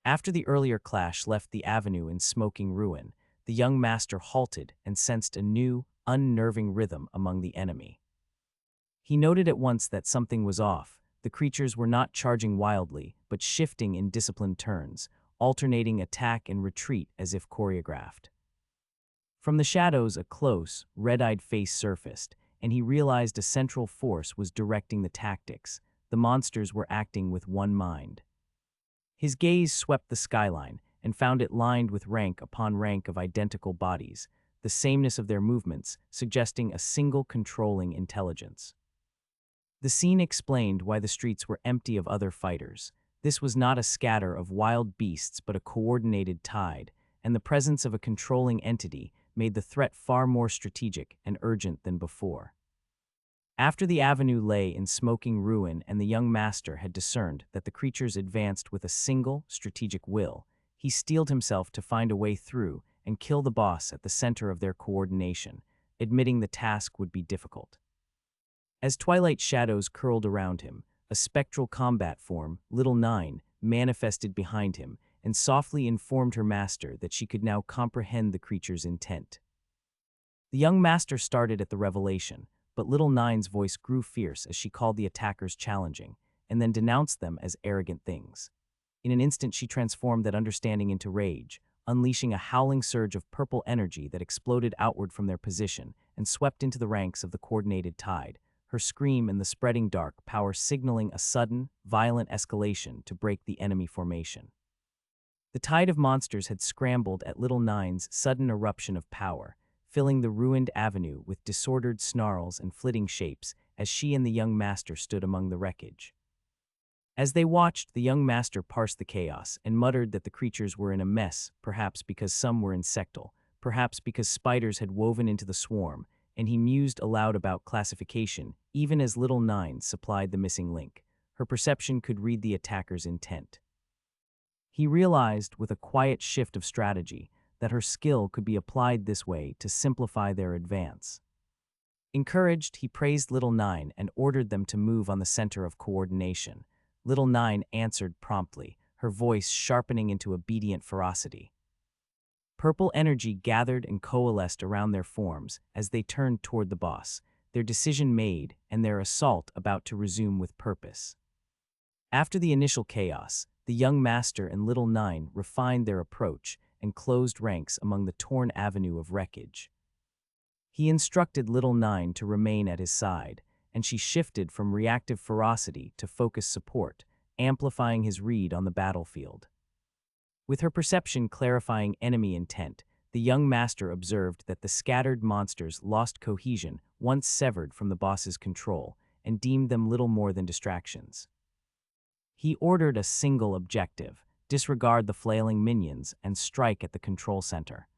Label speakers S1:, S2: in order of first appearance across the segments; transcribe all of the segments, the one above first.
S1: After the earlier clash left the avenue in smoking ruin, the young master halted and sensed a new, unnerving rhythm among the enemy. He noted at once that something was off. The creatures were not charging wildly, but shifting in disciplined turns, alternating attack and retreat as if choreographed. From the shadows, a close, red-eyed face surfaced, and he realized a central force was directing the tactics. The monsters were acting with one mind. His gaze swept the skyline and found it lined with rank upon rank of identical bodies, the sameness of their movements suggesting a single controlling intelligence. The scene explained why the streets were empty of other fighters. This was not a scatter of wild beasts but a coordinated tide, and the presence of a controlling entity made the threat far more strategic and urgent than before. After the avenue lay in smoking ruin and the young master had discerned that the creatures advanced with a single, strategic will, he steeled himself to find a way through and kill the boss at the center of their coordination, admitting the task would be difficult. As twilight shadows curled around him, a spectral combat form, Little Nine, manifested behind him and softly informed her master that she could now comprehend the creature's intent. The young master started at the revelation, but Little Nine's voice grew fierce as she called the attackers challenging, and then denounced them as arrogant things. In an instant she transformed that understanding into rage, unleashing a howling surge of purple energy that exploded outward from their position and swept into the ranks of the coordinated tide, her scream in the spreading dark power signaling a sudden, violent escalation to break the enemy formation. The tide of monsters had scrambled at Little Nine's sudden eruption of power, filling the ruined avenue with disordered snarls and flitting shapes as she and the young master stood among the wreckage. As they watched, the young master parsed the chaos and muttered that the creatures were in a mess, perhaps because some were insectal, perhaps because spiders had woven into the swarm, and he mused aloud about classification, even as Little Nine supplied the missing link. Her perception could read the attacker's intent. He realized, with a quiet shift of strategy, that her skill could be applied this way to simplify their advance. Encouraged, he praised Little Nine and ordered them to move on the center of coordination. Little Nine answered promptly, her voice sharpening into obedient ferocity. Purple energy gathered and coalesced around their forms as they turned toward the boss, their decision made and their assault about to resume with purpose. After the initial chaos, the young master and Little Nine refined their approach and closed ranks among the torn avenue of wreckage. He instructed Little Nine to remain at his side, and she shifted from reactive ferocity to focused support, amplifying his read on the battlefield. With her perception clarifying enemy intent, the young master observed that the scattered monsters lost cohesion once severed from the boss's control and deemed them little more than distractions. He ordered a single objective: disregard the flailing minions and strike at the control center.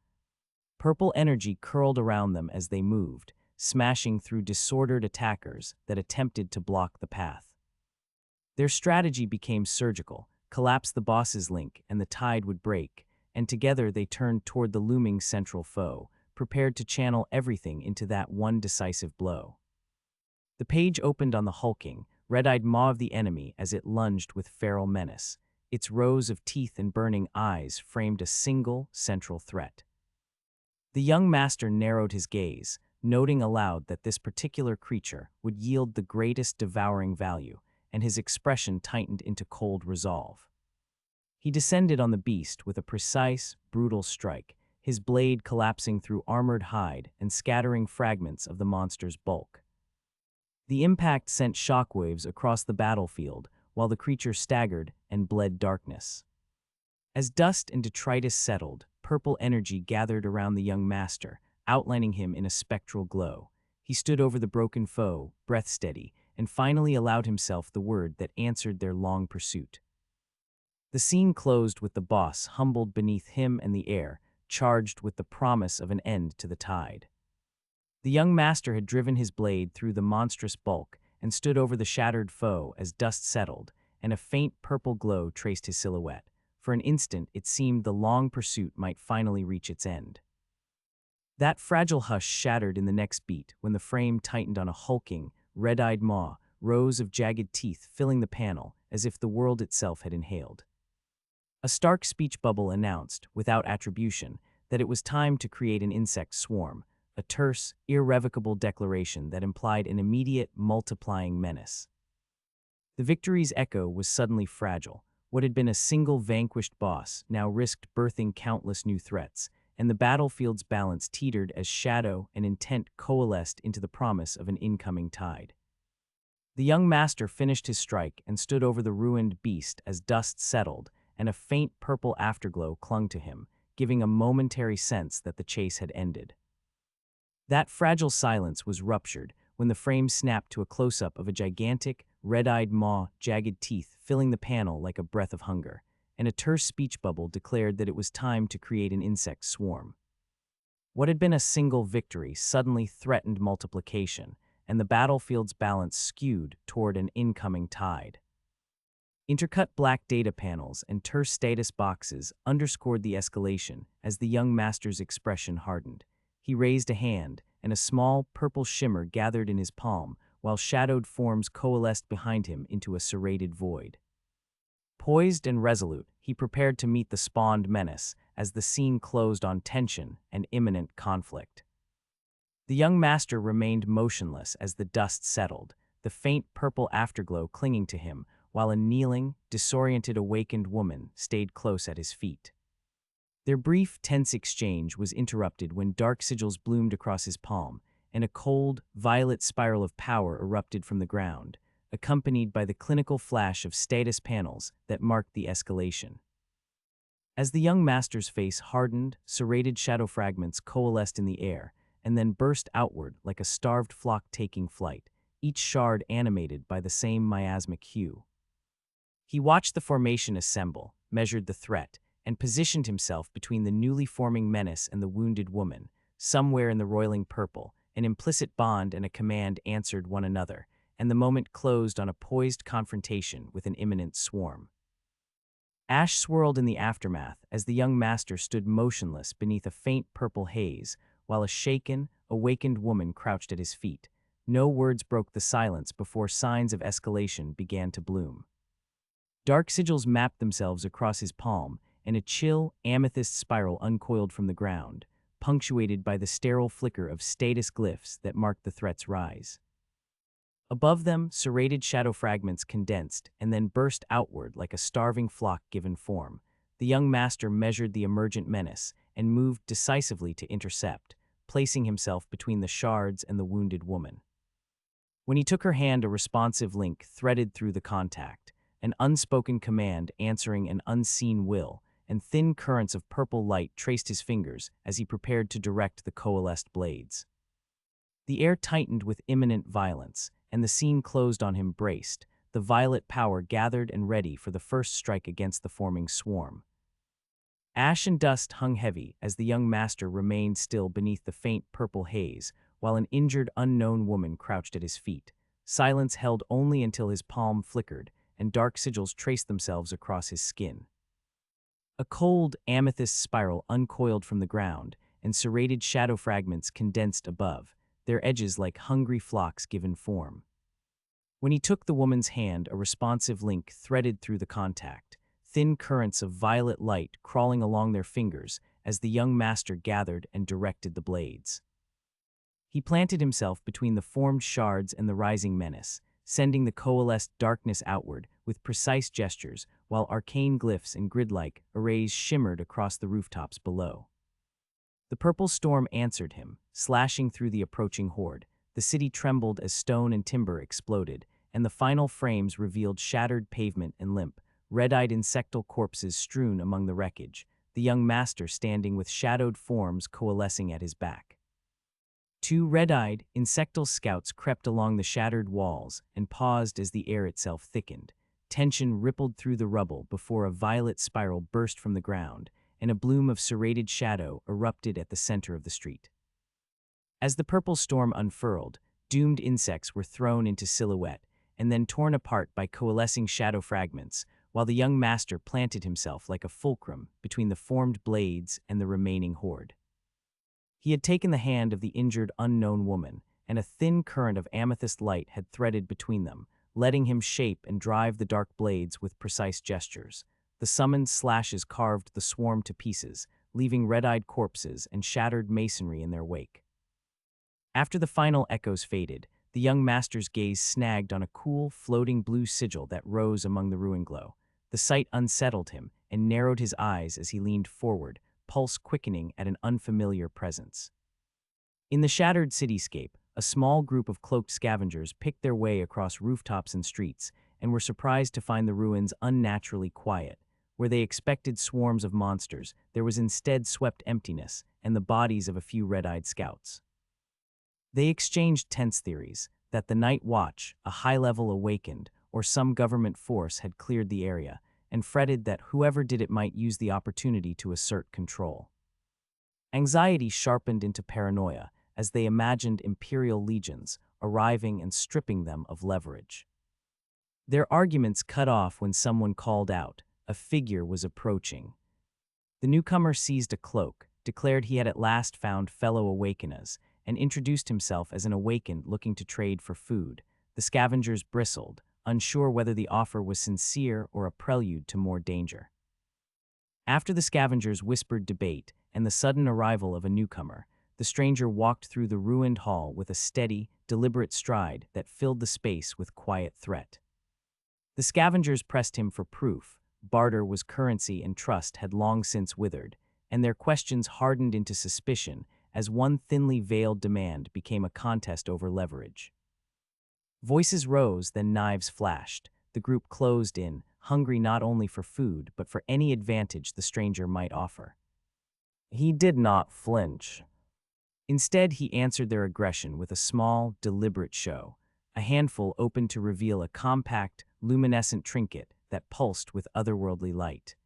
S1: Purple energy curled around them as they moved, smashing through disordered attackers that attempted to block the path. Their strategy became surgical: collapse the boss's link and the tide would break, and together they turned toward the looming central foe, prepared to channel everything into that one decisive blow. The page opened on the hulking, red-eyed maw of the enemy as it lunged with feral menace. Its rows of teeth and burning eyes framed a single, central threat. The young master narrowed his gaze, noting aloud that this particular creature would yield the greatest devouring value, and his expression tightened into cold resolve. He descended on the beast with a precise, brutal strike, his blade collapsing through armored hide and scattering fragments of the monster's bulk. The impact sent shockwaves across the battlefield, while the creature staggered and bled darkness. As dust and detritus settled, purple energy gathered around the young master, outlining him in a spectral glow. He stood over the broken foe, breath steady, and finally allowed himself the word that answered their long pursuit. The scene closed with the boss humbled beneath him and the air, charged with the promise of an end to the tide. The young master had driven his blade through the monstrous bulk and stood over the shattered foe as dust settled, and a faint purple glow traced his silhouette. For an instant, it seemed the long pursuit might finally reach its end. That fragile hush shattered in the next beat when the frame tightened on a hulking, red-eyed maw, rows of jagged teeth filling the panel as if the world itself had inhaled. A stark speech bubble announced, without attribution, that it was time to create an insect swarm, a terse, irrevocable declaration that implied an immediate, multiplying menace. The victory's echo was suddenly fragile. What had been a single vanquished boss now risked birthing countless new threats, and the battlefield's balance teetered as shadow and intent coalesced into the promise of an incoming tide. The young master finished his strike and stood over the ruined beast as dust settled, and a faint purple afterglow clung to him, giving a momentary sense that the chase had ended. That fragile silence was ruptured when the frame snapped to a close-up of a gigantic, red-eyed maw, jagged teeth filling the panel like a breath of hunger, and a terse speech bubble declared that it was time to create an insect swarm. What had been a single victory suddenly threatened multiplication, and the battlefield's balance skewed toward an incoming tide. Intercut black data panels and terse status boxes underscored the escalation as the young master's expression hardened. He raised a hand, and a small, purple shimmer gathered in his palm, while shadowed forms coalesced behind him into a serrated void. Poised and resolute, he prepared to meet the spawned menace as the scene closed on tension and imminent conflict. The young master remained motionless as the dust settled, the faint purple afterglow clinging to him, while a kneeling, disoriented awakened woman stayed close at his feet. Their brief, tense exchange was interrupted when dark sigils bloomed across his palm, and a cold, violet spiral of power erupted from the ground, accompanied by the clinical flash of status panels that marked the escalation. As the young master's face hardened, serrated shadow fragments coalesced in the air, and then burst outward like a starved flock taking flight, each shard animated by the same miasmic hue. He watched the formation assemble, measured the threat, and positioned himself between the newly forming menace and the wounded woman. Somewhere in the roiling purple, an implicit bond and a command answered one another, and the moment closed on a poised confrontation with an imminent swarm. Ash swirled in the aftermath as the young master stood motionless beneath a faint purple haze, while a shaken, awakened woman crouched at his feet. No words broke the silence before signs of escalation began to bloom. Dark sigils mapped themselves across his palm, and a chill, amethyst spiral uncoiled from the ground, punctuated by the sterile flicker of status glyphs that marked the threat's rise. Above them, serrated shadow fragments condensed and then burst outward like a starving flock given form. The young master measured the emergent menace and moved decisively to intercept, placing himself between the shards and the wounded woman. When he took her hand, a responsive link threaded through the contact, an unspoken command answering an unseen will, and thin currents of purple light traced his fingers as he prepared to direct the coalesced blades. The air tightened with imminent violence, and the scene closed on him braced, the violet power gathered and ready for the first strike against the forming swarm. Ash and dust hung heavy as the young master remained still beneath the faint purple haze, while an injured unknown woman crouched at his feet. Silence held only until his palm flickered, and dark sigils traced themselves across his skin. A cold, amethyst spiral uncoiled from the ground, and serrated shadow fragments condensed above, their edges like hungry flocks given form. When he took the woman's hand, a responsive link threaded through the contact, thin currents of violet light crawling along their fingers as the young master gathered and directed the blades. He planted himself between the formed shards and the rising menace, sending the coalesced darkness outward with precise gestures, while arcane glyphs and grid-like arrays shimmered across the rooftops below. The purple storm answered him, slashing through the approaching horde. The city trembled as stone and timber exploded, and the final frames revealed shattered pavement and limp, red-eyed insectal corpses strewn among the wreckage, the young master standing with shadowed forms coalescing at his back. Two red-eyed, insectal scouts crept along the shattered walls and paused as the air itself thickened. Tension rippled through the rubble before a violet spiral burst from the ground, and a bloom of serrated shadow erupted at the center of the street. As the purple storm unfurled, doomed insects were thrown into silhouette and then torn apart by coalescing shadow fragments, while the young master planted himself like a fulcrum between the formed blades and the remaining horde. He had taken the hand of the injured unknown woman, and a thin current of amethyst light had threaded between them, letting him shape and drive the dark blades with precise gestures. The summoned slashes carved the swarm to pieces, leaving red-eyed corpses and shattered masonry in their wake. After the final echoes faded, the young master's gaze snagged on a cool, floating blue sigil that rose among the ruin glow. The sight unsettled him and narrowed his eyes as he leaned forward, pulse quickening at an unfamiliar presence. In the shattered cityscape, a small group of cloaked scavengers picked their way across rooftops and streets and were surprised to find the ruins unnaturally quiet. Where they expected swarms of monsters, there was instead swept emptiness and the bodies of a few red-eyed scouts. They exchanged tense theories that the Night Watch, a high-level awakened, or some government force had cleared the area, and fretted that whoever did it might use the opportunity to assert control. Anxiety sharpened into paranoia as they imagined imperial legions arriving and stripping them of leverage. Their arguments cut off when someone called out. A figure was approaching. The newcomer seized a cloak, declared he had at last found fellow awakeners, and introduced himself as an awakened looking to trade for food. The scavengers bristled, unsure whether the offer was sincere or a prelude to more danger. After the scavengers' whispered debate and the sudden arrival of a newcomer, the stranger walked through the ruined hall with a steady, deliberate stride that filled the space with quiet threat. The scavengers pressed him for proof. Barter was currency and trust had long since withered, and their questions hardened into suspicion as one thinly veiled demand became a contest over leverage. Voices rose, then knives flashed. The group closed in, hungry not only for food but for any advantage the stranger might offer. He did not flinch. Instead, he answered their aggression with a small, deliberate show. A handful opened to reveal a compact, luminescent trinket that pulsed with otherworldly light.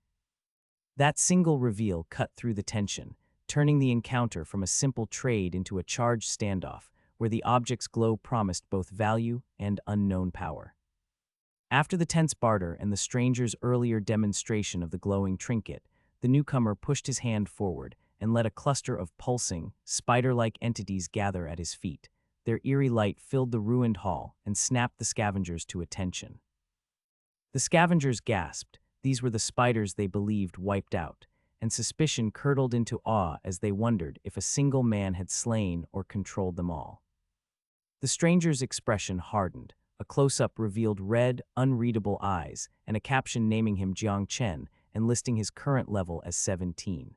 S1: That single reveal cut through the tension, turning the encounter from a simple trade into a charged standoff, where the object's glow promised both value and unknown power. After the tense barter and the stranger's earlier demonstration of the glowing trinket, the newcomer pushed his hand forward and let a cluster of pulsing, spider-like entities gather at his feet. Their eerie light filled the ruined hall and snapped the scavengers to attention. The scavengers gasped. These were the spiders they believed wiped out, and suspicion curdled into awe as they wondered if a single man had slain or controlled them all. The stranger's expression hardened. A close-up revealed red, unreadable eyes, and a caption naming him Jiang Chen and listing his current level as 17.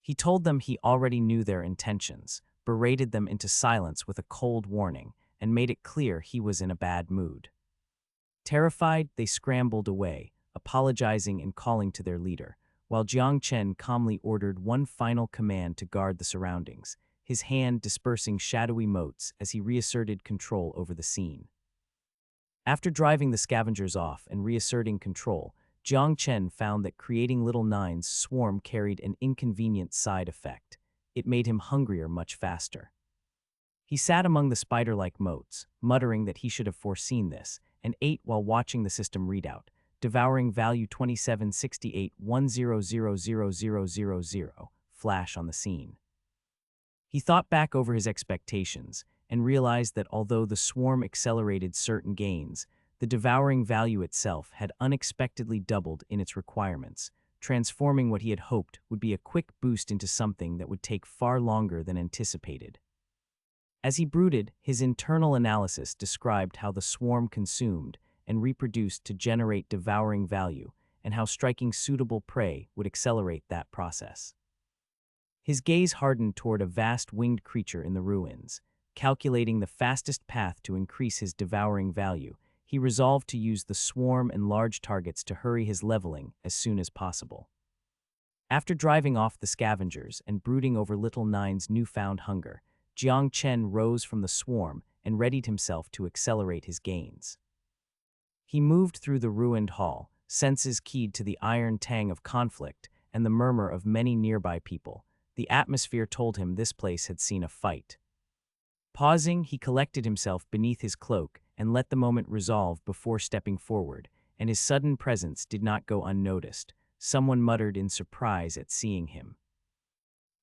S1: He told them he already knew their intentions, berated them into silence with a cold warning, and made it clear he was in a bad mood. Terrified, they scrambled away, apologizing and calling to their leader, while Jiang Chen calmly ordered one final command to guard the surroundings, his hand dispersing shadowy motes as he reasserted control over the scene. After driving the scavengers off and reasserting control, Jiang Chen found that creating Little Nine's swarm carried an inconvenient side effect. It made him hungrier much faster. He sat among the spider-like motes, muttering that he should have foreseen this, and ate while watching the system readout, devouring value 276810000000 flash on the scene. He thought back over his expectations and realized that although the swarm accelerated certain gains, the devouring value itself had unexpectedly doubled in its requirements, transforming what he had hoped would be a quick boost into something that would take far longer than anticipated. As he brooded, his internal analysis described how the swarm consumed and reproduced to generate devouring value, and how striking suitable prey would accelerate that process. His gaze hardened toward a vast winged creature in the ruins. Calculating the fastest path to increase his devouring value, he resolved to use the swarm and large targets to hurry his leveling as soon as possible. After driving off the scavengers and brooding over Little Nine's newfound hunger, Jiang Chen rose from the swarm and readied himself to accelerate his gains. He moved through the ruined hall, senses keyed to the iron tang of conflict and the murmur of many nearby people. The atmosphere told him this place had seen a fight. Pausing, he collected himself beneath his cloak and let the moment resolve before stepping forward, and his sudden presence did not go unnoticed. Someone muttered in surprise at seeing him.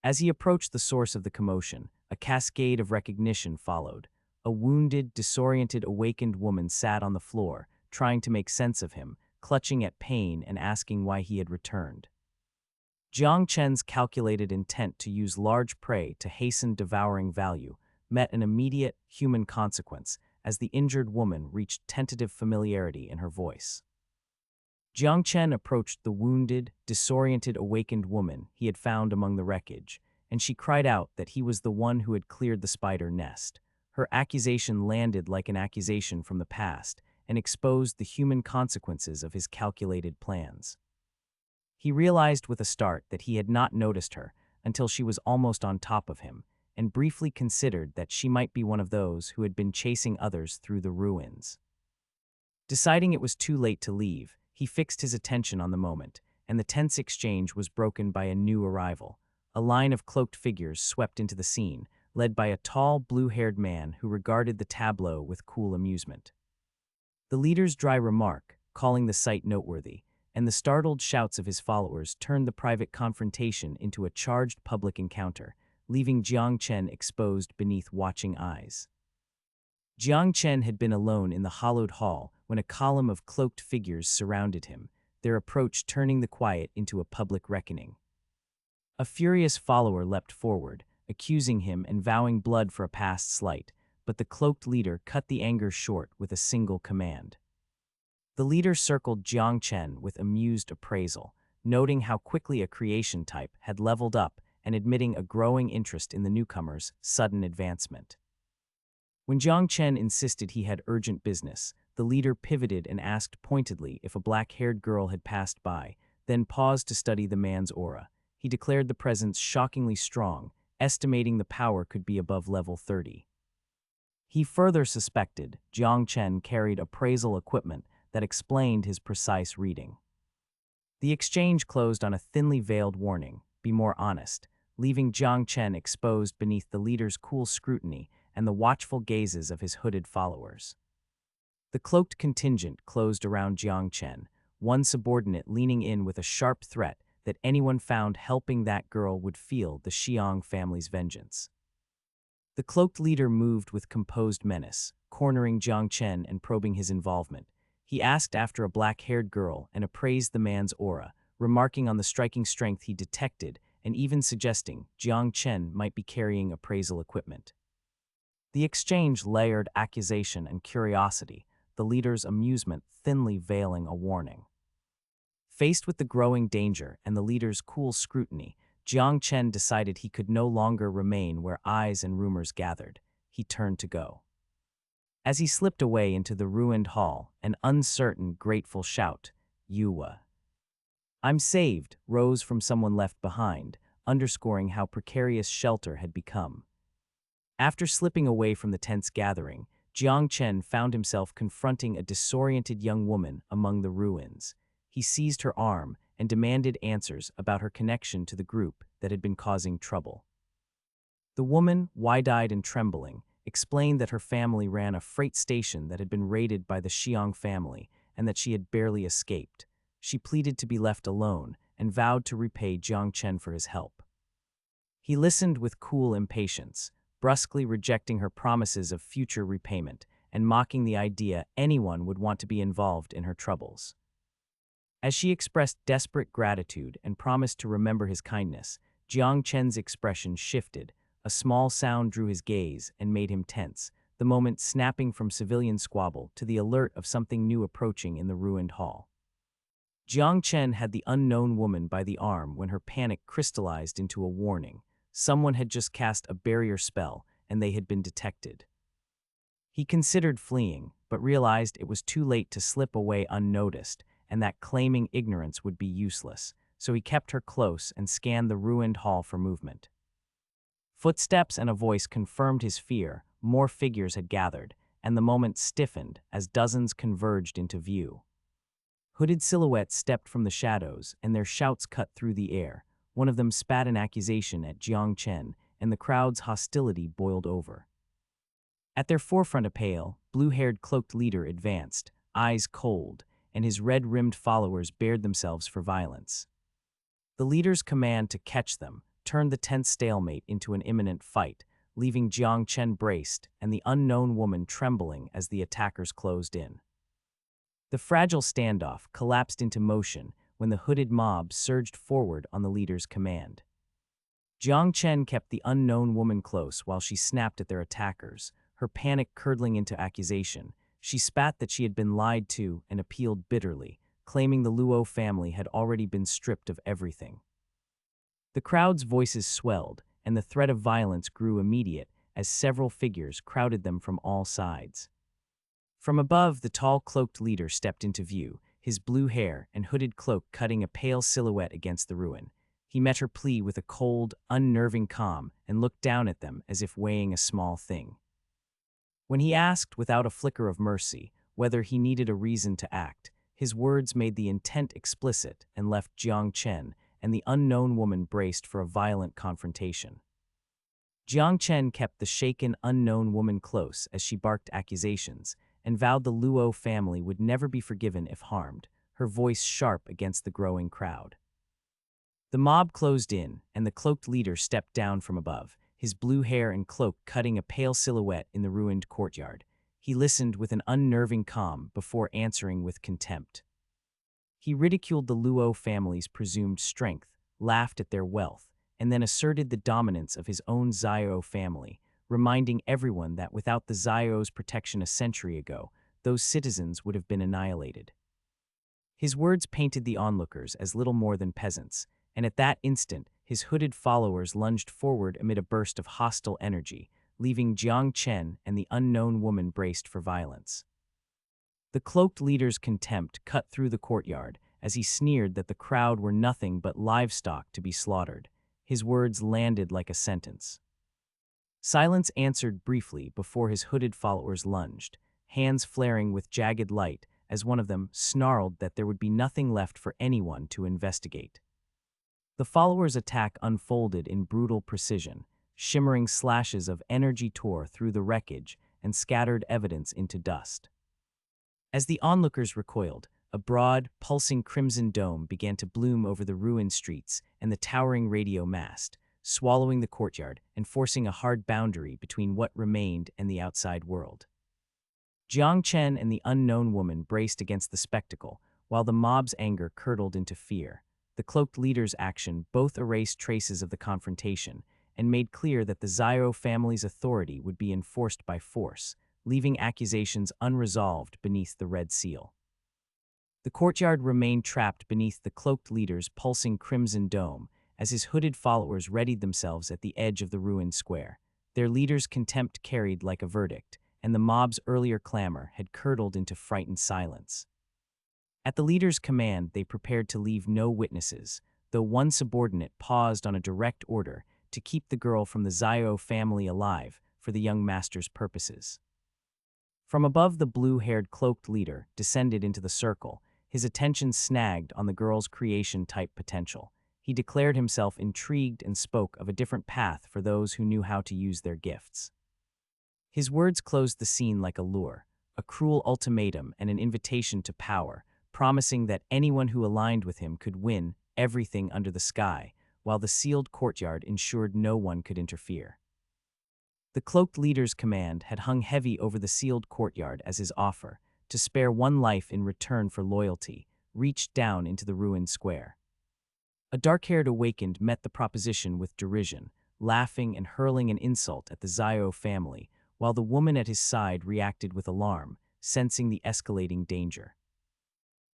S1: As he approached the source of the commotion, a cascade of recognition followed. A wounded, disoriented, awakened woman sat on the floor, trying to make sense of him, clutching at pain and asking why he had returned. Jiang Chen's calculated intent to use large prey to hasten devouring value met an immediate human consequence as the injured woman reached tentative familiarity in her voice. Jiang Chen approached the wounded, disoriented, awakened woman he had found among the wreckage, and she cried out that he was the one who had cleared the spider nest. Her accusation landed like an accusation from the past and exposed the human consequences of his calculated plans. He realized with a start that he had not noticed her until she was almost on top of him, and briefly considered that she might be one of those who had been chasing others through the ruins. Deciding it was too late to leave, he fixed his attention on the moment, and the tense exchange was broken by a new arrival. A line of cloaked figures swept into the scene, led by a tall, blue-haired man who regarded the tableau with cool amusement. The leader's dry remark, calling the sight noteworthy, and the startled shouts of his followers turned the private confrontation into a charged public encounter, leaving Jiang Chen exposed beneath watching eyes. Jiang Chen had been alone in the hollowed hall when a column of cloaked figures surrounded him, their approach turning the quiet into a public reckoning. A furious follower leapt forward, accusing him and vowing blood for a past slight, but the cloaked leader cut the anger short with a single command. The leader circled Jiang Chen with amused appraisal, noting how quickly a creation type had leveled up and admitting a growing interest in the newcomer's sudden advancement. When Jiang Chen insisted he had urgent business, the leader pivoted and asked pointedly if a black-haired girl had passed by, then paused to study the man's aura. He declared the presence shockingly strong, estimating the power could be above level 30. He further suspected Jiang Chen carried appraisal equipment that explained his precise reading. The exchange closed on a thinly veiled warning, "Be more honest," leaving Jiang Chen exposed beneath the leader's cool scrutiny and the watchful gazes of his hooded followers. The cloaked contingent closed around Jiang Chen, one subordinate leaning in with a sharp threat that anyone found helping that girl would feel the Xiang family's vengeance. The cloaked leader moved with composed menace, cornering Jiang Chen and probing his involvement. He asked after a black-haired girl and appraised the man's aura, remarking on the striking strength he detected and even suggesting Jiang Chen might be carrying appraisal equipment. The exchange layered accusation and curiosity, the leader's amusement thinly veiling a warning. Faced with the growing danger and the leader's cool scrutiny, Jiang Chen decided he could no longer remain where eyes and rumors gathered. He turned to go. As he slipped away into the ruined hall, an uncertain, grateful shout, "Yuwa, I'm saved," rose from someone left behind, underscoring how precarious shelter had become. After slipping away from the tense gathering, Jiang Chen found himself confronting a disoriented young woman among the ruins. He seized her arm and demanded answers about her connection to the group that had been causing trouble. The woman, wide-eyed and trembling, explained that her family ran a freight station that had been raided by the Xiang family and that she had barely escaped. She pleaded to be left alone and vowed to repay Jiang Chen for his help. He listened with cool impatience, brusquely rejecting her promises of future repayment and mocking the idea anyone would want to be involved in her troubles. As she expressed desperate gratitude and promised to remember his kindness, Jiang Chen's expression shifted. A small sound drew his gaze and made him tense, the moment snapping from civilian squabble to the alert of something new approaching in the ruined hall. Jiang Chen had the unknown woman by the arm when her panic crystallized into a warning. Someone had just cast a barrier spell, and they had been detected. He considered fleeing, but realized it was too late to slip away unnoticed, and that claiming ignorance would be useless, so he kept her close and scanned the ruined hall for movement. Footsteps and a voice confirmed his fear. More figures had gathered, and the moment stiffened as dozens converged into view. Hooded silhouettes stepped from the shadows, and their shouts cut through the air. One of them spat an accusation at Jiang Chen, and the crowd's hostility boiled over. At their forefront, a pale, blue-haired cloaked leader advanced, eyes cold, and his red-rimmed followers bared themselves for violence. The leader's command to catch them turned the tense stalemate into an imminent fight, leaving Jiang Chen braced and the unknown woman trembling as the attackers closed in. The fragile standoff collapsed into motion when the hooded mob surged forward on the leader's command. Jiang Chen kept the unknown woman close while she snapped at their attackers, her panic curdling into accusation. She spat that she had been lied to and appealed bitterly, claiming the Luo family had already been stripped of everything. The crowd's voices swelled, and the threat of violence grew immediate as several figures crowded them from all sides. From above, the tall cloaked leader stepped into view, his blue hair and hooded cloak cutting a pale silhouette against the ruin. He met her plea with a cold, unnerving calm and looked down at them as if weighing a small thing. When he asked, without a flicker of mercy, whether he needed a reason to act, his words made the intent explicit and left Jiang Chen and the unknown woman braced for a violent confrontation. Jiang Chen kept the shaken, unknown woman close as she barked accusations and vowed the Luo family would never be forgiven if harmed, her voice sharp against the growing crowd. The mob closed in, and the cloaked leader stepped down from above, his blue hair and cloak cutting a pale silhouette in the ruined courtyard. He listened with an unnerving calm before answering with contempt. He ridiculed the Luo family's presumed strength, laughed at their wealth, and then asserted the dominance of his own Xiao family, reminding everyone that without the Xiao's protection a century ago, those citizens would have been annihilated. His words painted the onlookers as little more than peasants, and at that instant, his hooded followers lunged forward amid a burst of hostile energy, leaving Jiang Chen and the unknown woman braced for violence. The cloaked leader's contempt cut through the courtyard as he sneered that the crowd were nothing but livestock to be slaughtered. His words landed like a sentence. Silence answered briefly before his hooded followers lunged, hands flaring with jagged light as one of them snarled that there would be nothing left for anyone to investigate. The followers' attack unfolded in brutal precision. Shimmering slashes of energy tore through the wreckage and scattered evidence into dust. As the onlookers recoiled, a broad, pulsing crimson dome began to bloom over the ruined streets and the towering radio mast, swallowing the courtyard and forcing a hard boundary between what remained and the outside world. Jiang Chen and the unknown woman braced against the spectacle, while the mob's anger curdled into fear. The cloaked leader's action both erased traces of the confrontation and made clear that the Xiao family's authority would be enforced by force, leaving accusations unresolved beneath the red seal. The courtyard remained trapped beneath the cloaked leader's pulsing crimson dome as his hooded followers readied themselves at the edge of the ruined square. Their leader's contempt carried like a verdict, and the mob's earlier clamor had curdled into frightened silence. At the leader's command, they prepared to leave no witnesses, though one subordinate paused on a direct order to keep the girl from the Xiao family alive for the young master's purposes. From above, the blue-haired cloaked leader descended into the circle, his attention snagged on the girl's creation-type potential. He declared himself intrigued and spoke of a different path for those who knew how to use their gifts. His words closed the scene like a lure, a cruel ultimatum and an invitation to power, promising that anyone who aligned with him could win everything under the sky, while the sealed courtyard ensured no one could interfere. The cloaked leader's command had hung heavy over the sealed courtyard as his offer, to spare one life in return for loyalty, reached down into the ruined square. A dark-haired awakened met the proposition with derision, laughing and hurling an insult at the Xiao family, while the woman at his side reacted with alarm, sensing the escalating danger.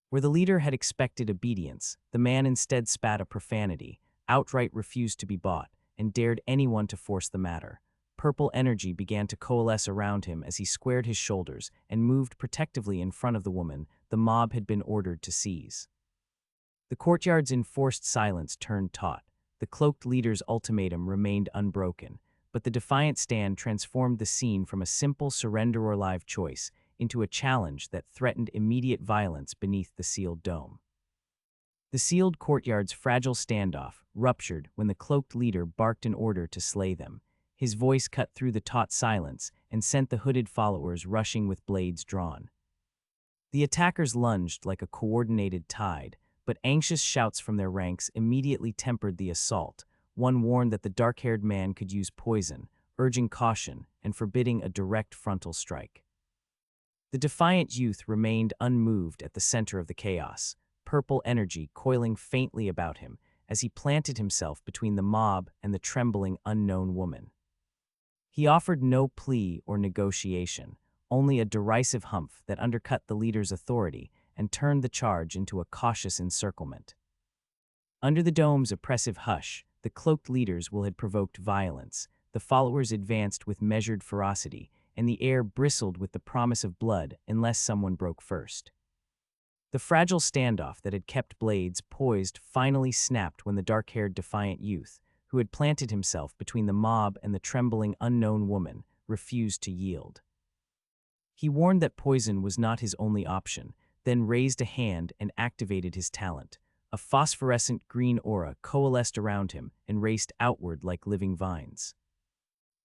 S1: Where the leader had expected obedience, the man instead spat a profanity, outright refused to be bought, and dared anyone to force the matter. Purple energy began to coalesce around him as he squared his shoulders and moved protectively in front of the woman the mob had been ordered to seize. The courtyard's enforced silence turned taut. The cloaked leader's ultimatum remained unbroken, but the defiant stand transformed the scene from a simple surrender or live choice into a challenge that threatened immediate violence beneath the sealed dome. The sealed courtyard's fragile standoff ruptured when the cloaked leader barked an order to slay them. His voice cut through the taut silence and sent the hooded followers rushing with blades drawn. The attackers lunged like a coordinated tide, but anxious shouts from their ranks immediately tempered the assault. One warned that the dark-haired man could use poison, urging caution and forbidding a direct frontal strike. The defiant youth remained unmoved at the center of the chaos, purple energy coiling faintly about him as he planted himself between the mob and the trembling unknown woman. He offered no plea or negotiation, only a derisive humph that undercut the leader's authority and turned the charge into a cautious encirclement. Under the dome's oppressive hush, the cloaked leaders will had provoked violence. The followers advanced with measured ferocity, and the air bristled with the promise of blood unless someone broke first. The fragile standoff that had kept blades poised finally snapped when the dark-haired defiant youth, who had planted himself between the mob and the trembling unknown woman, refused to yield. He warned that poison was not his only option, then raised a hand and activated his talent. A phosphorescent green aura coalesced around him and raced outward like living vines.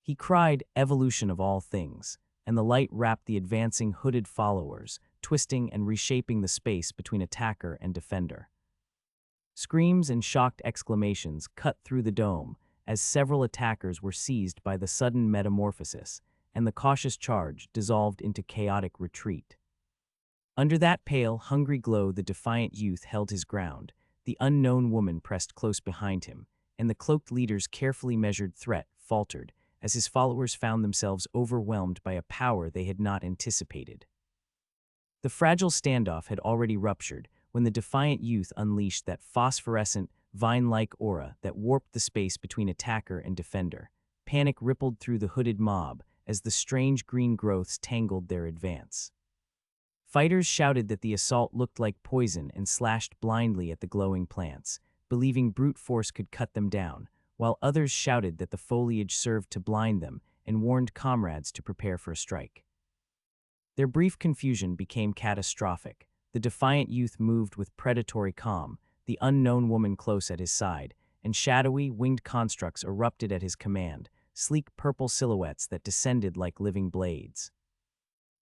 S1: He cried, "Evolution of all things," and the light wrapped the advancing hooded followers, twisting and reshaping the space between attacker and defender. Screams and shocked exclamations cut through the dome as several attackers were seized by the sudden metamorphosis, and the cautious charge dissolved into chaotic retreat. Under that pale, hungry glow, the defiant youth held his ground. The unknown woman pressed close behind him, and the cloaked leader's carefully measured threat faltered as his followers found themselves overwhelmed by a power they had not anticipated. The fragile standoff had already ruptured when the defiant youth unleashed that phosphorescent, vine-like aura that warped the space between attacker and defender. Panic rippled through the hooded mob as the strange green growths tangled their advance. Fighters shouted that the assault looked like poison and slashed blindly at the glowing plants, believing brute force could cut them down, while others shouted that the foliage served to blind them and warned comrades to prepare for a strike. Their brief confusion became catastrophic. The defiant youth moved with predatory calm, the unknown woman close at his side, and shadowy, winged constructs erupted at his command, sleek purple silhouettes that descended like living blades.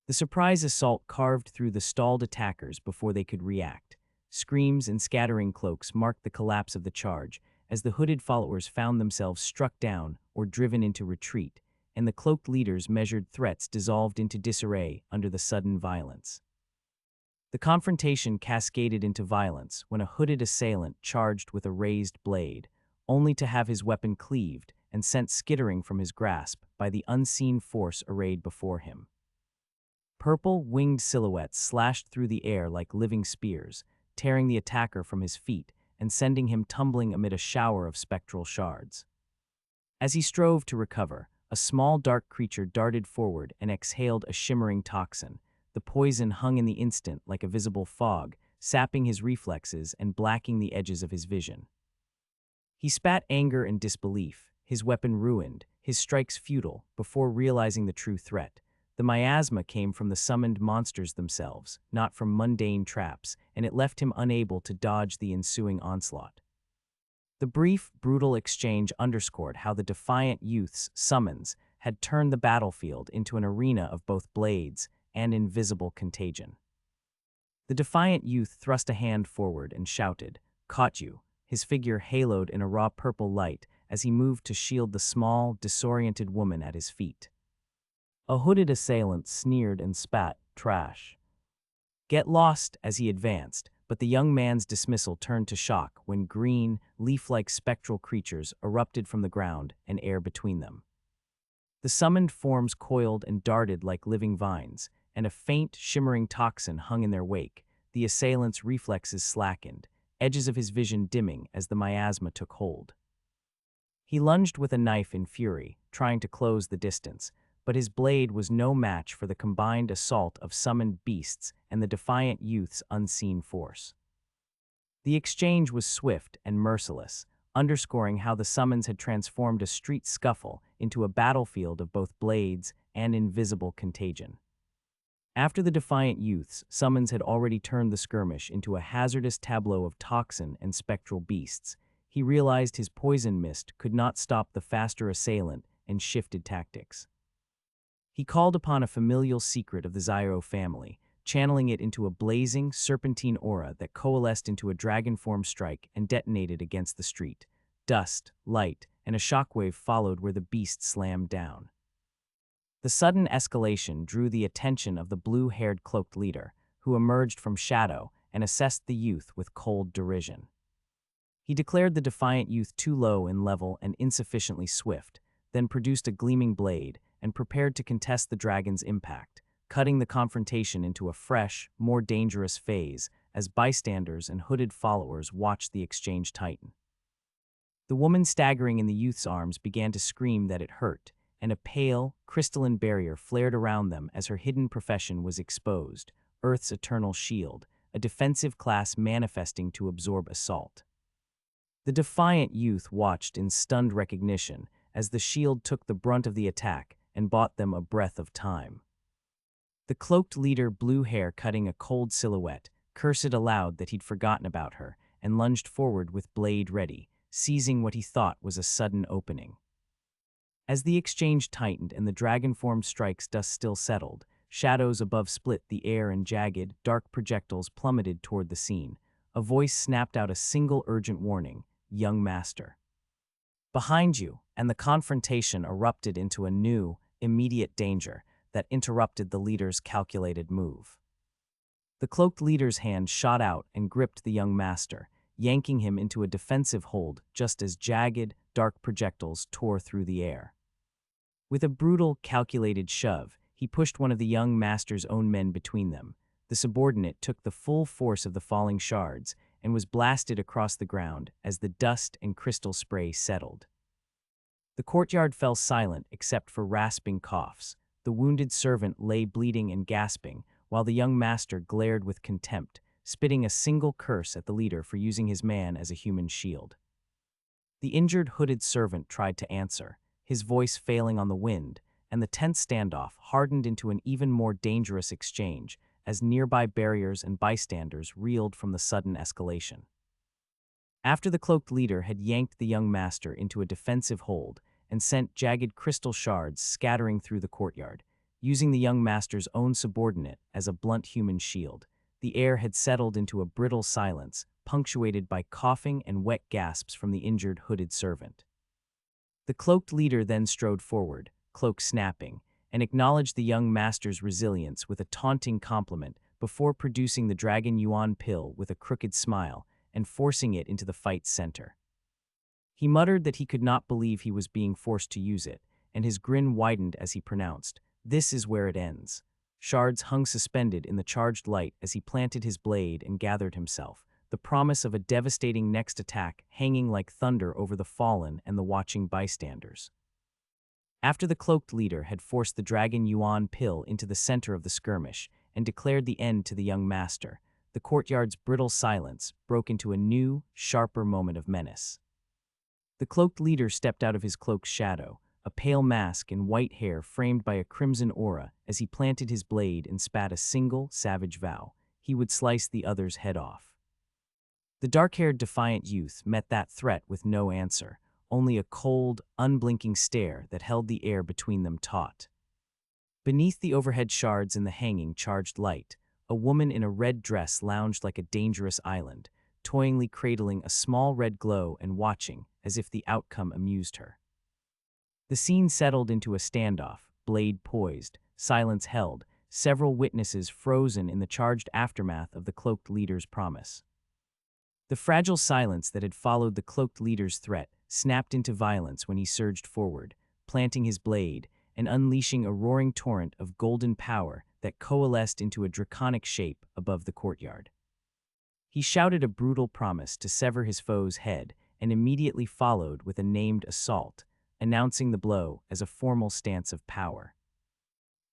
S1: The surprise assault carved through the stalled attackers before they could react. Screams and scattering cloaks marked the collapse of the charge as the hooded followers found themselves struck down or driven into retreat, and the cloaked leaders' measured threats dissolved into disarray under the sudden violence. The confrontation cascaded into violence when a hooded assailant charged with a raised blade, only to have his weapon cleaved and sent skittering from his grasp by the unseen force arrayed before him. Purple, winged silhouettes slashed through the air like living spears, tearing the attacker from his feet and sending him tumbling amid a shower of spectral shards. As he strove to recover, a small dark creature darted forward and exhaled a shimmering toxin. The poison hung in the instant like a visible fog, sapping his reflexes and blacking the edges of his vision. He spat anger and disbelief, his weapon ruined, his strikes futile, before realizing the true threat. The miasma came from the summoned monsters themselves, not from mundane traps, and it left him unable to dodge the ensuing onslaught. The brief, brutal exchange underscored how the defiant youth's summons had turned the battlefield into an arena of both blades and invisible contagion. The defiant youth thrust a hand forward and shouted, "Caught you," his figure haloed in a raw purple light as he moved to shield the small, disoriented woman at his feet. A hooded assailant sneered and spat, "Trash." "Get lost," as he advanced, but the young man's dismissal turned to shock when green, leaf-like spectral creatures erupted from the ground and air between them. The summoned forms coiled and darted like living vines, and a faint, shimmering toxin hung in their wake. The assailant's reflexes slackened, edges of his vision dimming as the miasma took hold. He lunged with a knife in fury, trying to close the distance, but his blade was no match for the combined assault of summoned beasts and the defiant youth's unseen force. The exchange was swift and merciless, underscoring how the summons had transformed a street scuffle into a battlefield of both blades and invisible contagion. After the defiant youth's summons had already turned the skirmish into a hazardous tableau of toxin and spectral beasts, he realized his poison mist could not stop the faster assailant and shifted tactics. He called upon a familial secret of the Zyro family, channeling it into a blazing, serpentine aura that coalesced into a dragon-form strike and detonated against the street. Dust, light, and a shockwave followed where the beast slammed down. The sudden escalation drew the attention of the blue-haired cloaked leader, who emerged from shadow and assessed the youth with cold derision. He declared the defiant youth too low in level and insufficiently swift, then produced a gleaming blade and prepared to contest the dragon's impact, cutting the confrontation into a fresh, more dangerous phase as bystanders and hooded followers watched the exchange tighten. The woman staggering in the youth's arms began to scream that it hurt, and a pale, crystalline barrier flared around them as her hidden profession was exposed, Earth's eternal shield, a defensive class manifesting to absorb assault. The defiant youth watched in stunned recognition as the shield took the brunt of the attack and bought them a breath of time. The cloaked leader, blue hair cutting a cold silhouette, cursed aloud that he'd forgotten about her and lunged forward with blade ready, seizing what he thought was a sudden opening. As the exchange tightened and the dragon-formed strike's dust still settled, shadows above split the air and jagged, dark projectiles plummeted toward the scene. A voice snapped out a single urgent warning, "Young master." Behind you, and the confrontation erupted into a new, immediate danger that interrupted the leader's calculated move. The cloaked leader's hand shot out and gripped the young master, yanking him into a defensive hold just as jagged, dark projectiles tore through the air. With a brutal, calculated shove, he pushed one of the young master's own men between them. The subordinate took the full force of the falling shards and was blasted across the ground as the dust and crystal spray settled. The courtyard fell silent except for rasping coughs. The wounded servant lay bleeding and gasping, while the young master glared with contempt, spitting a single curse at the leader for using his man as a human shield. The injured hooded servant tried to answer, his voice failing on the wind, and the tense standoff hardened into an even more dangerous exchange as nearby barriers and bystanders reeled from the sudden escalation. After the cloaked leader had yanked the young master into a defensive hold and sent jagged crystal shards scattering through the courtyard, using the young master's own subordinate as a blunt human shield, the air had settled into a brittle silence, punctuated by coughing and wet gasps from the injured hooded servant. The cloaked leader then strode forward, cloak snapping, and acknowledged the young master's resilience with a taunting compliment before producing the dragon yuan pill with a crooked smile and forcing it into the fight's center. He muttered that he could not believe he was being forced to use it, and his grin widened as he pronounced, "This is where it ends." Shards hung suspended in the charged light as he planted his blade and gathered himself, the promise of a devastating next attack hanging like thunder over the fallen and the watching bystanders. After the cloaked leader had forced the dragon yuan pill into the center of the skirmish and declared the end to the young master, the courtyard's brittle silence broke into a new, sharper moment of menace. The cloaked leader stepped out of his cloak's shadow, a pale mask and white hair framed by a crimson aura as he planted his blade and spat a single, savage vow. He would slice the other's head off. The dark-haired defiant youth met that threat with no answer, only a cold, unblinking stare that held the air between them taut. Beneath the overhead shards in the hanging, charged light, a woman in a red dress lounged like a dangerous island, toyingly cradling a small red glow and watching as if the outcome amused her. The scene settled into a standoff, blade poised, silence held, several witnesses frozen in the charged aftermath of the cloaked leader's promise. The fragile silence that had followed the cloaked leader's threat snapped into violence when he surged forward, planting his blade and unleashing a roaring torrent of golden power that coalesced into a draconic shape above the courtyard. He shouted a brutal promise to sever his foe's head and immediately followed with a named assault, announcing the blow as a formal stance of power.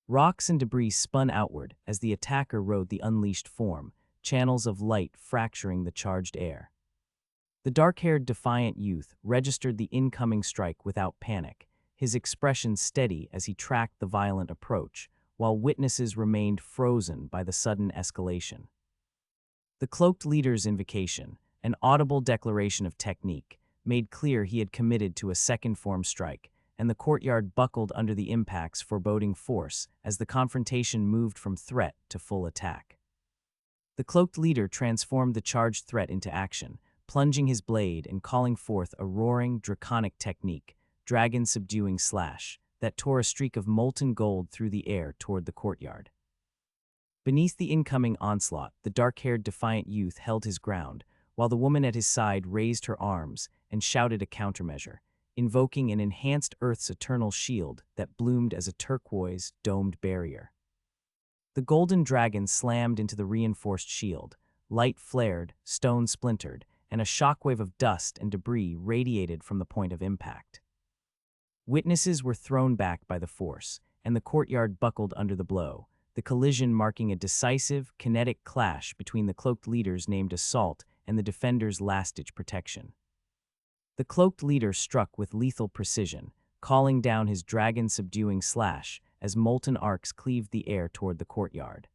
S1: Rocks and debris spun outward as the attacker rode the unleashed form, channels of light fracturing the charged air. The dark-haired defiant youth registered the incoming strike without panic, his expression steady as he tracked the violent approach, while witnesses remained frozen by the sudden escalation. The cloaked leader's invocation, an audible declaration of technique, made clear he had committed to a second form strike, and the courtyard buckled under the impact's foreboding force as the confrontation moved from threat to full attack. The cloaked leader transformed the charged threat into action, plunging his blade and calling forth a roaring, draconic technique, dragon subduing slash, that tore a streak of molten gold through the air toward the courtyard. Beneath the incoming onslaught, the dark-haired defiant youth held his ground, while the woman at his side raised her arms and shouted a countermeasure, invoking an enhanced Earth's eternal shield that bloomed as a turquoise, domed barrier. The golden dragon slammed into the reinforced shield, light flared, stone splintered, and a shockwave of dust and debris radiated from the point of impact. Witnesses were thrown back by the force, and the courtyard buckled under the blow, the collision marking a decisive, kinetic clash between the cloaked leaders named Assault and the defenders' last-ditch protection. The cloaked leader struck with lethal precision, calling down his dragon-subduing slash as molten arcs cleaved the air toward the courtyard.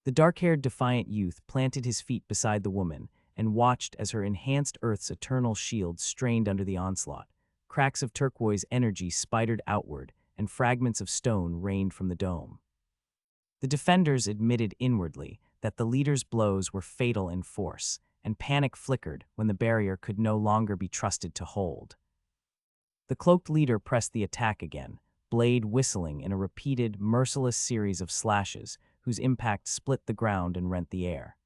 S1: The dark-haired defiant youth planted his feet beside the woman and watched as her enhanced Earth's eternal shield strained under the onslaught. Cracks of turquoise energy spidered outward, and fragments of stone rained from the dome. The defenders admitted inwardly that the leader's blows were fatal in force, and panic flickered when the barrier could no longer be trusted to hold. The cloaked leader pressed the attack again, blade whistling in a repeated, merciless series of slashes whose impact split the ground and rent the air.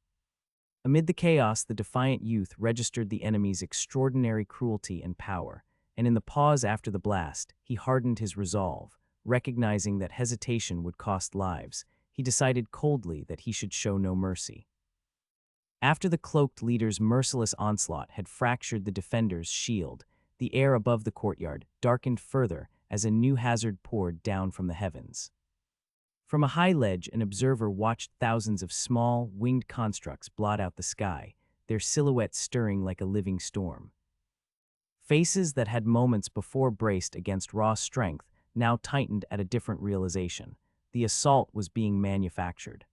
S1: Amid the chaos, the defiant youth registered the enemy's extraordinary cruelty and power, and in the pause after the blast, he hardened his resolve. Recognizing that hesitation would cost lives, he decided coldly that he should show no mercy. After the cloaked leader's merciless onslaught had fractured the defender's shield, the air above the courtyard darkened further as a new hazard poured down from the heavens. From a high ledge, an observer watched thousands of small, winged constructs blot out the sky, their silhouettes stirring like a living storm. Faces that had moments before braced against raw strength now tightened at a different realization. The assault was being manufactured.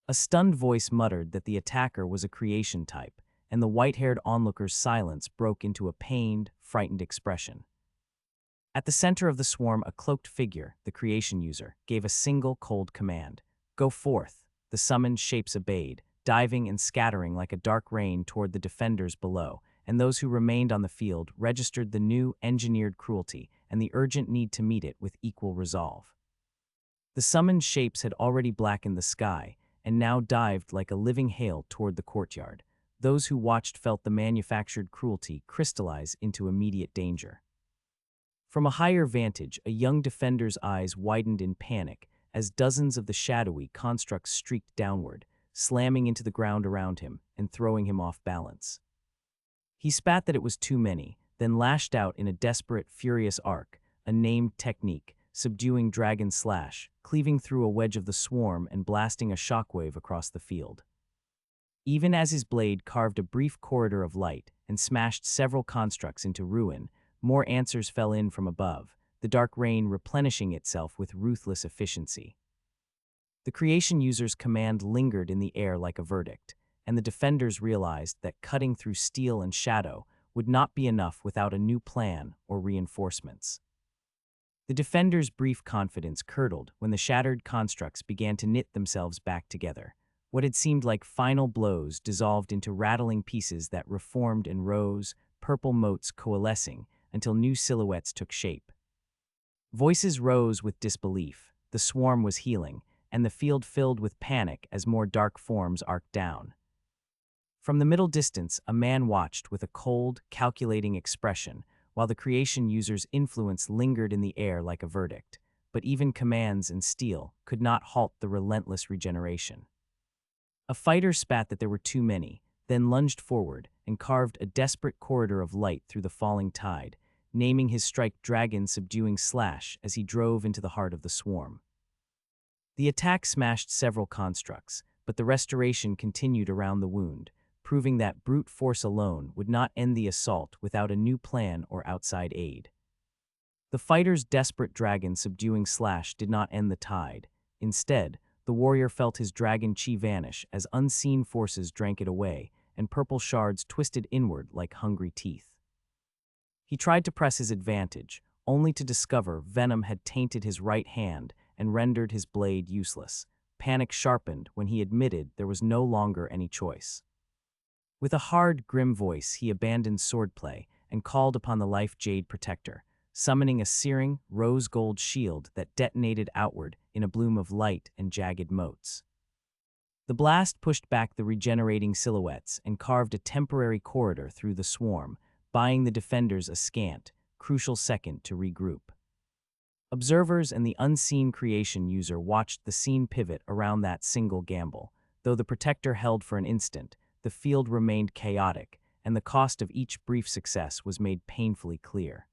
S1: A stunned voice muttered that the attacker was a creation type, and the white-haired onlooker's silence broke into a pained, frightened expression. At the center of the swarm, a cloaked figure, the creation user, gave a single cold command. "Go forth." The summoned shapes obeyed, diving and scattering like a dark rain toward the defenders below, and those who remained on the field registered the new, engineered cruelty and the urgent need to meet it with equal resolve. The summoned shapes had already blackened the sky, and now dived like a living hail toward the courtyard. Those who watched felt the manufactured cruelty crystallize into immediate danger. From a higher vantage, a young defender's eyes widened in panic as dozens of the shadowy constructs streaked downward, slamming into the ground around him and throwing him off balance. He spat that it was too many, then lashed out in a desperate, furious arc, a named technique, subduing Dragon Slash, cleaving through a wedge of the swarm and blasting a shockwave across the field. Even as his blade carved a brief corridor of light and smashed several constructs into ruin, more answers fell in from above, the dark rain replenishing itself with ruthless efficiency. The creation user's command lingered in the air like a verdict, and the defenders realized that cutting through steel and shadow would not be enough without a new plan or reinforcements. The defenders' brief confidence curdled when the shattered constructs began to knit themselves back together. What had seemed like final blows dissolved into rattling pieces that reformed and rose, purple motes coalescing until new silhouettes took shape. Voices rose with disbelief. The swarm was healing, and the field filled with panic as more dark forms arced down. From the middle distance, a man watched with a cold, calculating expression, while the creation user's influence lingered in the air like a verdict. But even commands and steel could not halt the relentless regeneration. A fighter spat that there were too many, then lunged forward and carved a desperate corridor of light through the falling tide, naming his strike Dragon Subduing Slash as he drove into the heart of the swarm. The attack smashed several constructs, but the restoration continued around the wound, proving that brute force alone would not end the assault without a new plan or outside aid. The fighter's desperate Dragon Subduing Slash did not end the tide. Instead, the warrior felt his dragon chi vanish as unseen forces drank it away, and purple shards twisted inward like hungry teeth. He tried to press his advantage, only to discover venom had tainted his right hand and rendered his blade useless. Panic sharpened when he admitted there was no longer any choice. With a hard, grim voice, he abandoned swordplay and called upon the Life Jade Protector, summoning a searing, rose-gold shield that detonated outward in a bloom of light and jagged motes. The blast pushed back the regenerating silhouettes and carved a temporary corridor through the swarm, buying the defenders a scant, crucial second to regroup. Observers and the unseen creation user watched the scene pivot around that single gamble. Though the protector held for an instant, the field remained chaotic, and the cost of each brief success was made painfully clear.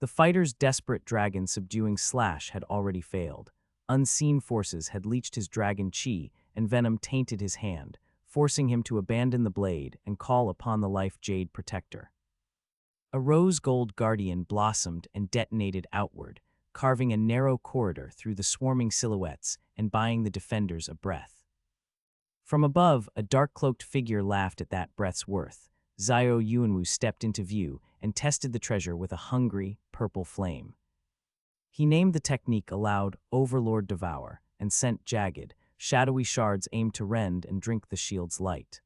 S1: The fighter's desperate dragon subduing slash had already failed. Unseen forces had leached his dragon chi, and venom tainted his hand, forcing him to abandon the blade and call upon the life jade protector. A rose-gold guardian blossomed and detonated outward, carving a narrow corridor through the swarming silhouettes and buying the defenders a breath. From above, a dark-cloaked figure laughed at that breath's worth. Xiao Yuanwu stepped into view and tested the treasure with a hungry, purple flame. He named the technique aloud Overlord Devour and sent jagged, shadowy shards aimed to rend and drink the shield's light.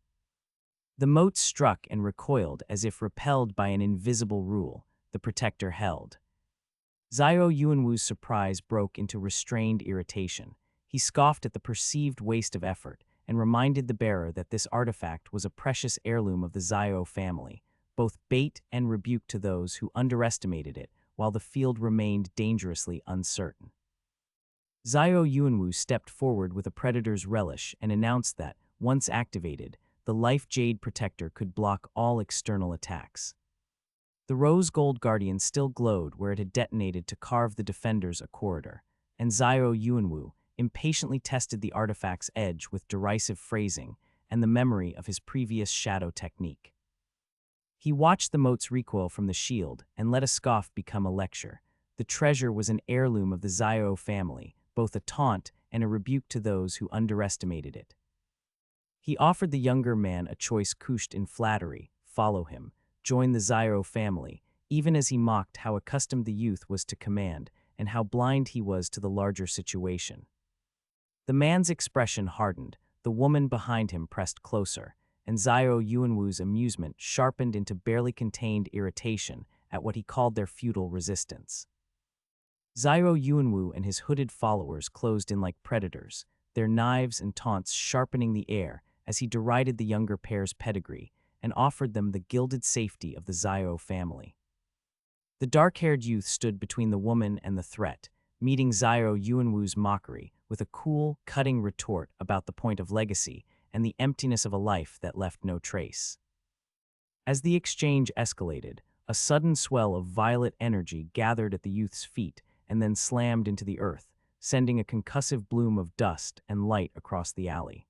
S1: The motes struck and recoiled as if repelled by an invisible rule the protector held. Xiao Yuanwu's surprise broke into restrained irritation. He scoffed at the perceived waste of effort and reminded the bearer that this artifact was a precious heirloom of the Xiao family, both bait and rebuke to those who underestimated it while the field remained dangerously uncertain. Xiao Yuanwu stepped forward with a predator's relish and announced that, once activated, the Life Jade Protector could block all external attacks. The rose gold guardian still glowed where it had detonated to carve the defenders a corridor, and Xiao Yuanwu impatiently tested the artifact's edge with derisive phrasing and the memory of his previous shadow technique. He watched the motes recoil from the shield and let a scoff become a lecture. The treasure was an heirloom of the Xiao family, both a taunt and a rebuke to those who underestimated it. He offered the younger man a choice couched in flattery: follow him, join the Xiao family, even as he mocked how accustomed the youth was to command and how blind he was to the larger situation. The man's expression hardened, the woman behind him pressed closer, and Xiao Yuanwu's amusement sharpened into barely contained irritation at what he called their futile resistance. Xiao Yuanwu and his hooded followers closed in like predators, their knives and taunts sharpening the air as he derided the younger pair's pedigree and offered them the gilded safety of the Xiao family. The dark-haired youth stood between the woman and the threat, meeting Xiao Yuanwu's mockery with a cool, cutting retort about the point of legacy and the emptiness of a life that left no trace. As the exchange escalated, a sudden swell of violet energy gathered at the youth's feet and then slammed into the earth, sending a concussive bloom of dust and light across the alley.